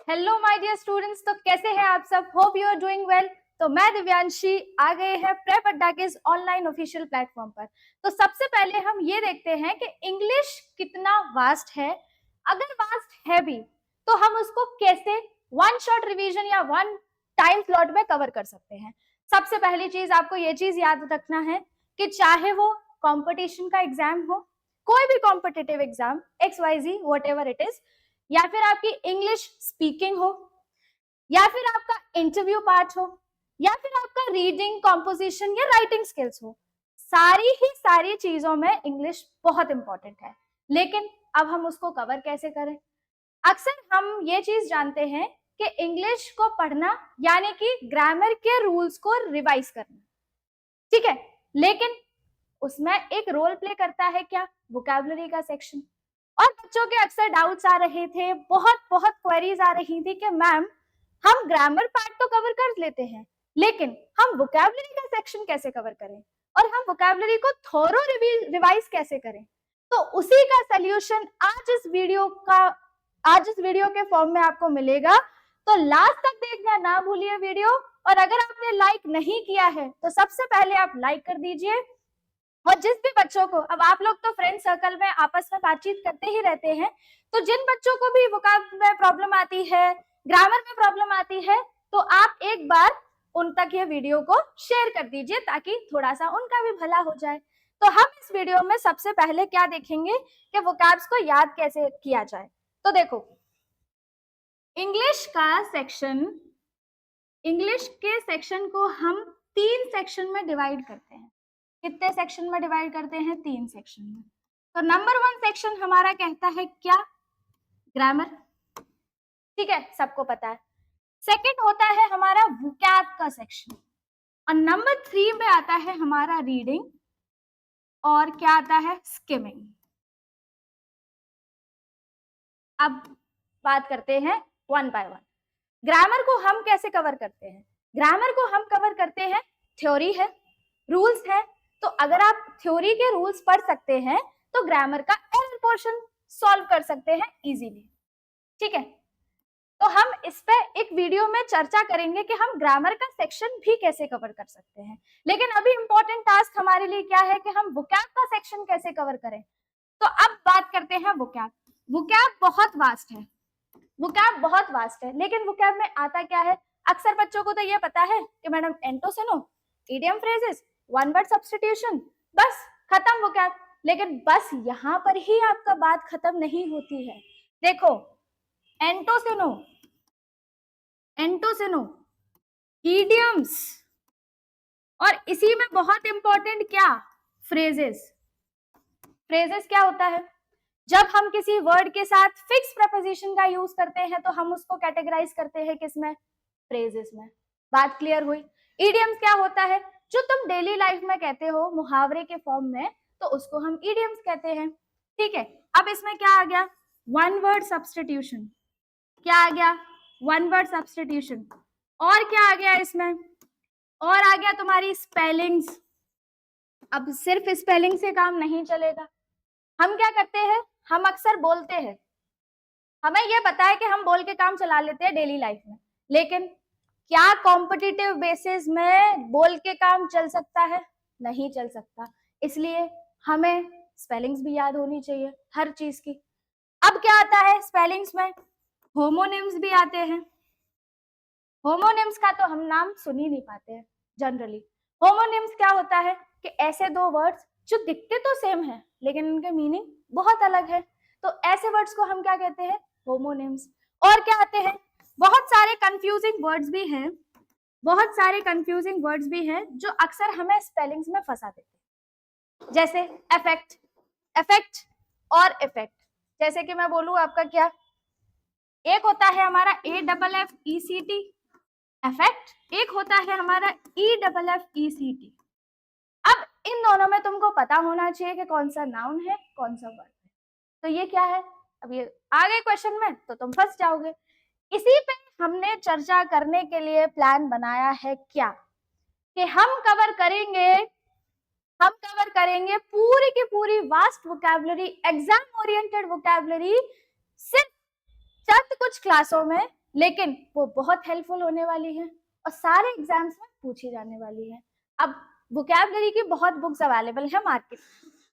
Hello my dear students, तो कैसे हैं आप सब? Hope you are doing well. तो मैं दिव्यांशी आ गए हैं प्रेप अड्डा के इस ऑनलाइन ऑफिशियल प्लेटफॉर्म पर। तो सबसे पहले हम ये देखते हैं कि इंग्लिश कितना वास्ट है। अगर वास्ट है भी तो हम उसको कैसे वन शॉट रिवीजन या वन टाइम स्लॉट में कवर कर सकते हैं। सबसे पहली चीज आपको ये चीज याद रखना है कि चाहे वो कंपटीशन का एग्जाम हो, कोई भी competitive exam XYZ what ever it is, या फिर आपकी इंग्लिश स्पीकिंग हो, या फिर आपका इंटरव्यू पार्ट हो, या फिर आपका रीडिंग कॉम्पोजिशन या राइटिंग स्किल्स हो, सारी चीजों में इंग्लिश बहुत इंपॉर्टेंट है। लेकिन अब हम उसको कवर कैसे करें? अक्सर हम ये चीज जानते हैं कि इंग्लिश को पढ़ना यानी कि ग्रामर के रूल्स को रिवाइज करना, ठीक है। लेकिन उसमें एक रोल प्ले करता है क्या? वोकैबुलरी का सेक्शन। और बच्चों के अक्सर डाउट्स आ रहे थे, बहुत क्वेरीज आ रही थी कि मैम हम ग्रामर पार्ट तो कवर कर लेते हैं, लेकिन हम वोकैबुलरी का सेक्शन कैसे कवर करें और हम वोकैबुलरी को थोरो रिवाइज कैसे करें? तो उसी का सोल्यूशन आज इस वीडियो के फॉर्म में आपको मिलेगा। तो लास्ट तक देखना ना भूलिए वीडियो। और अगर आपने लाइक नहीं किया है तो सबसे पहले आप लाइक कर दीजिए। और जिस भी बच्चों को, अब आप लोग तो फ्रेंड सर्कल में आपस में बातचीत करते ही रहते हैं, तो जिन बच्चों को भी वोकैब में प्रॉब्लम आती है, ग्रामर में प्रॉब्लम आती है, तो आप एक बार उन तक ये वीडियो को शेयर कर दीजिए ताकि थोड़ा सा उनका भी भला हो जाए। तो हम इस वीडियो में सबसे पहले क्या देखेंगे कि वोकैब्स को याद कैसे किया जाए। तो देखो, इंग्लिश के सेक्शन को हम 3 सेक्शन में डिवाइड करते हैं। कितने सेक्शन में डिवाइड करते हैं? 3 सेक्शन में। तो नंबर 1 सेक्शन हमारा कहता है क्या? ग्रामर, ठीक है, सबको पता है। सेकंड होता है हमारा वोकैब का सेक्शन, और नंबर 3 में आता है हमारा रीडिंग, और क्या आता है? स्किमिंग। अब बात करते हैं वन बाय वन। ग्रामर को हम कैसे कवर करते हैं? ग्रामर को हम कवर करते हैं, थ्योरी है, रूल्स है। तो अगर आप थ्योरी के रूल्स पढ़ सकते हैं तो ग्रामर का एरर पोर्शन सॉल्व कर सकते हैं इजीली, ठीक है। तो हम इस पे एक वीडियो में चर्चा करेंगे कि हम ग्रामर का सेक्शन भी कैसे कवर कर सकते हैं। लेकिन अभी इंपॉर्टेंट टास्क हमारे लिए क्या है कि हम वोकैब का सेक्शन कैसे कवर करें। तो अब बात करते हैं वोकैब। वोकैब बहुत वास्ट है, लेकिन वोकैब में आता क्या है? अक्सर बच्चों को तो ये पता है कि मैडम एंटोसिनो, idiom phrases, one word substitution, बस खत्म वोकैब। लेकिन बस यहाँ पर ही आपका बात खत्म नहीं होती है। देखो, एंटोसिनो, इडियम्स, और इसी में बहुत इंपॉर्टेंट क्या? फ्रेजेस क्या होता है? जब हम किसी वर्ड के साथ फिक्स प्रपोजिशन का यूज करते हैं तो हम उसको कैटेगराइज करते हैं किसमें? फ्रेजेस में। बात क्लियर हुई? इडियम्स क्या होता है? जो तुम डेली लाइफ में कहते हो मुहावरे के फॉर्म में, तो उसको हम इडियम्स कहते हैं, ठीक है। अब इसमें क्या आ गया? One word substitution. क्या आ गया? One word substitution. और क्या आ गया इसमें? और आ गया तुम्हारी स्पेलिंग्स। अब सिर्फ स्पेलिंग से काम नहीं चलेगा। हम क्या करते हैं? हम अक्सर बोलते हैं, हमें यह पता है कि हम बोल के काम चला लेते हैं डेली लाइफ में, लेकिन क्या कॉम्पिटिटिव बेसिस में बोल के काम चल सकता है? नहीं चल सकता। इसलिए हमें स्पेलिंग्स भी याद होनी चाहिए हर चीज की। अब क्या आता है स्पेलिंग्स में? होमोनिम्स भी आते हैं। होमोनिम्स का तो हम नाम सुन ही नहीं पाते हैं जनरली। होमोनिम्स क्या होता है कि ऐसे दो वर्ड्स जो दिखते तो सेम है लेकिन उनके मीनिंग बहुत अलग है, तो ऐसे वर्ड्स को हम क्या कहते हैं? होमोनिम्स। और क्या आते हैं? बहुत सारे कंफ्यूजिंग वर्ड्स भी हैं जो अक्सर हमें स्पेलिंग्स में फंसा देते हैं, जैसे इफेक्ट और इफेक्ट। जैसे कि मैं बोलूं आपका क्या, एक होता है हमारा AFFECT इफेक्ट, एक होता है हमारा EFFECT। अब इन दोनों में तुमको पता होना चाहिए कि कौन सा नाउन है कौन सा वर्ब है। तो ये क्या है? अब ये आ गए क्वेश्चन में तो तुम फंस जाओगे। इसी पे हमने चर्चा करने के लिए प्लान बनाया है क्या, कि हम कवर करेंगे पूरी की पूरी vast vocabulary, exam oriented vocabulary, सिर्फ चंद कुछ क्लासों में, लेकिन वो बहुत हेल्पफुल होने वाली है और सारे एग्जाम्स में पूछी जाने वाली है। अब वोकैबुलरी की बहुत बुक्स अवेलेबल है मार्केट।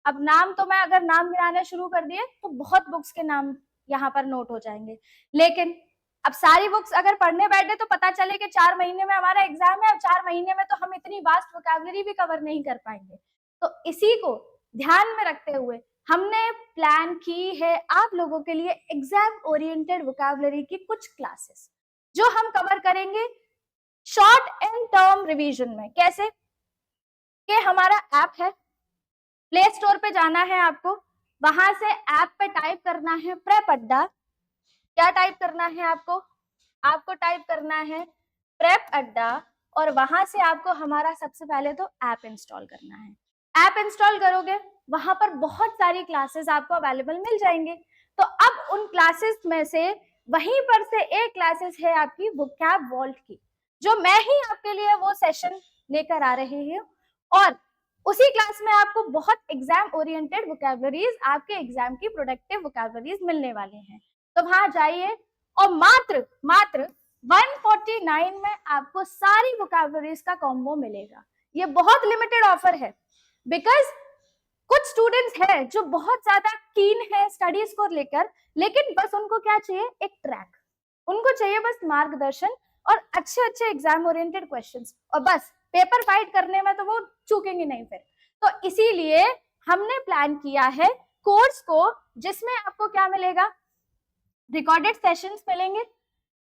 अब नाम तो मैं अगर नाम गिनाने शुरू कर दिए तो बहुत बुक्स के नाम यहाँ पर नोट हो जाएंगे, लेकिन अब सारी बुक्स अगर पढ़ने बैठे तो पता चले कि 4 महीने में हमारा एग्जाम है और 4 महीने में तो हम इतनी वास्ट वोकैबुलरी भी कवर नहीं कर पाएंगे। तो इसी को ध्यान में रखते हुए हमने प्लान की है आप लोगों के लिए एग्जाम ओरिएंटेड वोकैबुलरी की कुछ क्लासेस जो हम कवर करेंगे शॉर्ट एंड टर्म रिवीजन में। कैसे कि हमारा ऐप है, प्ले स्टोर पे जाना है आपको, वहां से ऐप पे टाइप करना है प्रेप अड्डा। क्या टाइप करना है आपको टाइप करना है प्रेप अड्डा और वहां से आपको हमारा सबसे पहले तो ऐप इंस्टॉल करना है। ऐप इंस्टॉल करोगे वहां पर बहुत सारी क्लासेस आपको अवेलेबल मिल जाएंगे। तो अब उन क्लासेस में से वहीं पर से एक क्लासेस है आपकी वोकैब वॉल्ट की, जो मैं ही आपके लिए वो सेशन लेकर आ रही हूँ और उसी क्लास में आपको बहुत एग्जाम ओरिएंटेड वोकैबुलरीज, आपके एग्जाम की प्रोडक्टिव वोकैबुलरीज मिलने वाले हैं। तो वहां जाइए और मात्र 149 में आपको सारी वोकैबुलरीज का कॉम्बो मिलेगा। ये बहुत लिमिटेड ऑफर है बिकॉज कुछ स्टूडेंट्स हैं जो बहुत ज्यादा कीन है स्टडीज को लेकर, लेकिन बस उनको क्या चाहिए, एक ट्रैक, उनको चाहिए बस मार्गदर्शन और अच्छे अच्छे एग्जाम ओरिएंटेड क्वेश्चंस, और बस पेपर फाइट करने में तो वो चूकेंगे नहीं फिर। तो इसीलिए हमने प्लान किया है कोर्स को जिसमें आपको क्या मिलेगा, रिकॉर्डेड सेशंस मिलेंगे,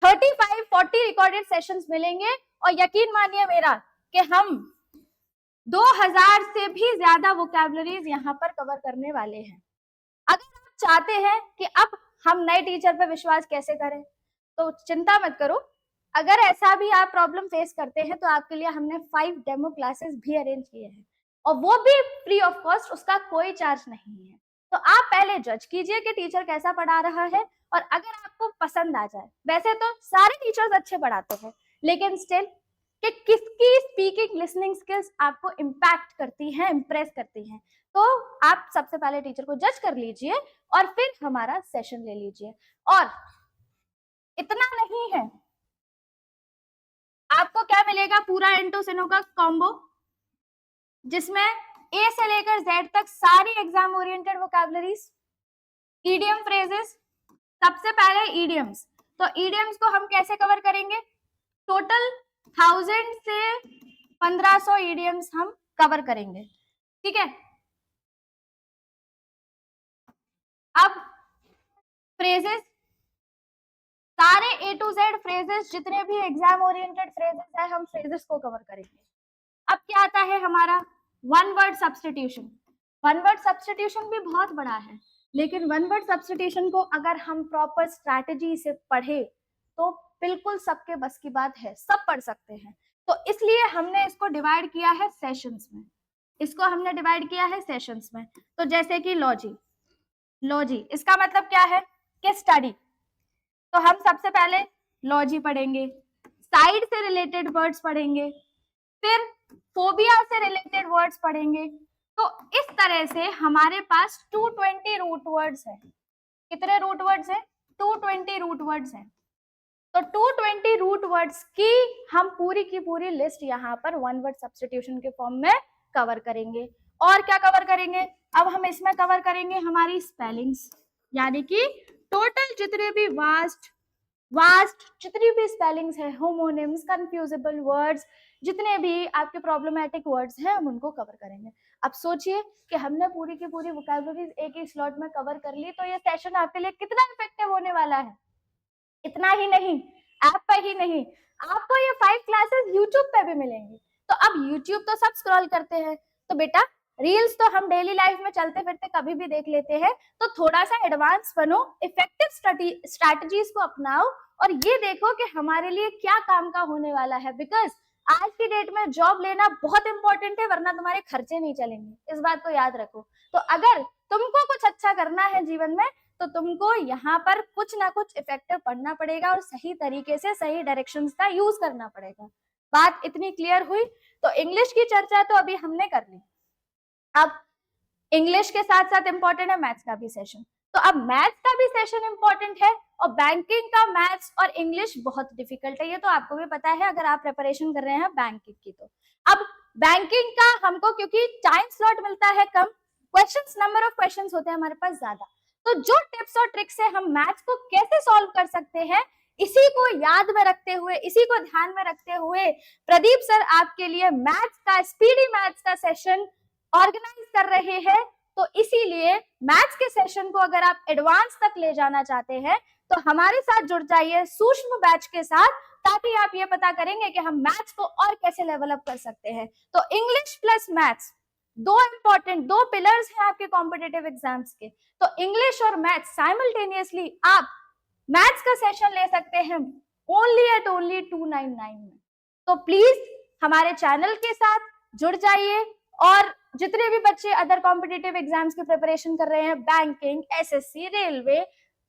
35-40 रिकॉर्डेड सेशंस मिलेंगे और यकीन मानिए मेरा कि हम 2000 से भी ज्यादा वोकैबुलरीज यहाँ पर कवर करने वाले हैं। अगर आप चाहते हैं कि अब हम नए टीचर पर विश्वास कैसे करें तो चिंता मत करो, अगर ऐसा भी आप प्रॉब्लम फेस करते हैं तो आपके लिए हमने 5 डेमो क्लासेस भी अरेंज किए हैं और वो भी फ्री ऑफ कॉस्ट, उसका कोई चार्ज नहीं है। तो आप पहले जज कीजिए कि टीचर कैसा पढ़ा रहा है और अगर आपको पसंद आ जाए, वैसे तो सारे टीचर्स अच्छे पढ़ाते हैं लेकिन स्टिल कि किसकी स्पीकिंग लिसनिंग स्किल्स आपको इम्पैक्ट करती हैं, इम्प्रेस करती हैं, तो आप सबसे पहले टीचर को जज कर लीजिए और फिर हमारा सेशन ले लीजिए। और इतना नहीं है, आपको क्या मिलेगा, पूरा इंटू सिनो का कॉम्बो जिसमें ए से लेकर जेड तक सारी exam oriented vocabularies, idiom phrases. सबसे पहले ईडियम्स, तो ईडियम्स को हम कैसे कवर करेंगे, टोटल 1000 से 1500 ईडियम्स हम कवर करेंगे, ठीक है। अब फ्रेजेस, सारे ए टू जेड फ्रेजेस, जितने भी एग्जाम ओरिएंटेड फ्रेजेस है हम फ्रेजेस को कवर करेंगे। अब क्या आता है हमारा one word substitution. One word substitution भी बहुत बड़ा है, लेकिन वन वर्ड सब्स्टिट्यूशन को अगर हम प्रॉपर स्ट्रैटेजी से पढ़े तो बिल्कुल सबके बस की बात है, सब पढ़ सकते हैं। तो इसलिए हमने इसको डिवाइड किया है सेशंस में, इसको हमने डिवाइड किया है सेशंस में। तो जैसे कि लॉजी, लॉजी इसका मतलब क्या है कि स्टडी, तो हम सबसे पहले लॉजी पढ़ेंगे, साइड से रिलेटेड वर्ड्स पढ़ेंगे, फिर फोबिया से रिलेटेड वर्ड्स पढ़ेंगे। तो इस तरह से हमारे पास 220 रूट वर्ड्स है। कितने रूट वर्ड्स है, 220 रूट वर्ड्स हैं। तो 220 रूट वर्ड्स की हम पूरी की पूरी लिस्ट यहाँ पर वन वर्ड सब्स्टिट्यूशन के फॉर्म में कवर करेंगे। और क्या कवर करेंगे, अब हम इसमें कवर करेंगे हमारी स्पेलिंग्स, यानी कि टोटल जितने भी वास्ट जितनी भी स्पेलिंग्स है, होमोनिम्स, कंफ्यूजेबल वर्ड्स, जितने भी आपके प्रॉब्लमेटिक वर्ड्स हैं हम उनको कवर करेंगे। अब सोचिए कि हमने पूरी की पूरी वोकैबुलरीज एक ही स्लॉट में कवर कर ली, तो ये सेशन आपके लिए कितना इफेक्टिव होने वाला है। इतना ही नहीं, ऐप पर ही नहीं, आपको ये 5 क्लासेस यूट्यूब पे भी मिलेंगी। तो अब यूट्यूब तो सब स्क्रॉल करते हैं, तो बेटा रील्स तो हम डेली लाइफ में चलते फिरते कभी भी देख लेते हैं, तो थोड़ा सा एडवांस बनो, इफेक्टिव स्ट्रैटेजीज को अपनाओ और ये देखो कि हमारे लिए क्या काम का होने वाला है। बिकॉज आज की डेट में जॉब लेना बहुत इंपॉर्टेंट है, वरना तुम्हारे खर्चे नहीं चलेंगे, इस बात को याद रखो। तो अगर तुमको कुछ अच्छा करना है जीवन में तो तुमको यहाँ पर कुछ ना कुछ इफेक्टिव पढ़ना पड़ेगा और सही तरीके से सही डायरेक्शंस का यूज करना पड़ेगा। बात इतनी क्लियर हुई। तो इंग्लिश की चर्चा तो अभी हमने कर ली, अब इंग्लिश के साथ साथ इंपॉर्टेंट है मैथ्स का भी सेशन। तो अब मैथ्स का भी सेशन इंपॉर्टेंट है और बैंकिंग का मैथ्स और इंग्लिश बहुत डिफिकल्ट है, ये तो आपको भी पता है अगर आप प्रिपरेशन कर रहे हैं बैंकिंग की। तो अब बैंकिंग का हमको क्योंकि टाइम स्लॉट मिलता है कम, क्वेश्चंस नंबर ऑफ क्वेश्चंस होते हैं हमारे पास ज्यादा, तो जो टिप्स और ट्रिक्स है हम मैथ्स को कैसे सॉल्व कर सकते हैं, इसी को याद में रखते हुए, इसी को ध्यान में रखते हुए प्रदीप सर आपके लिए मैथ्स का, स्पीडी मैथ्स का सेशन ऑर्गेनाइज कर रहे हैं। तो इसीलिए मैथ्स के सेशन को अगर आप एडवांस तक ले जाना चाहते हैं तो हमारे साथ जुड़ जाइए सूक्ष्म बैच के साथ, ताकि आप ये पता करेंगे कि हम मैथ्स को और कैसे लेवल अप कर सकते हैं। तो इंग्लिश प्लस मैथ्स दो इंपॉर्टेंट, दो पिलर्स हैं आपके कॉम्पिटिटिव एग्जाम्स के। तो इंग्लिश और मैथ्स साइमल्टेनियसली आप मैथ्स का सेशन ले सकते हैं ओनली एट ओनली 299 में। तो प्लीज हमारे चैनल के साथ जुड़ जाइए और जितने भी बच्चे अदर कॉम्पिटिटिव एग्जाम्स की प्रिपरेशन कर रहे हैं, banking, SSC, railway,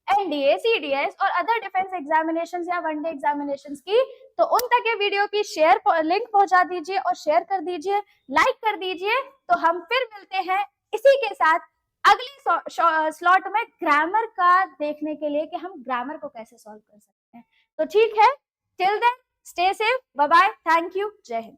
NDA, CDS और अदर डिफेंस एग्जामिनेशंस या वनडे एग्जामिनेशंस की, तो उन तक ये वीडियो की शेयर लिंक पहुंचा दीजिए और शेयर कर दीजिए, लाइक कर दीजिए। तो हम फिर मिलते हैं इसी के साथ अगले स्लॉट में ग्रामर का देखने के लिए कि हम ग्रामर को कैसे सॉल्व कर सकते हैं। तो ठीक है, till then stay safe, bye bye, thank you, जय हिंद।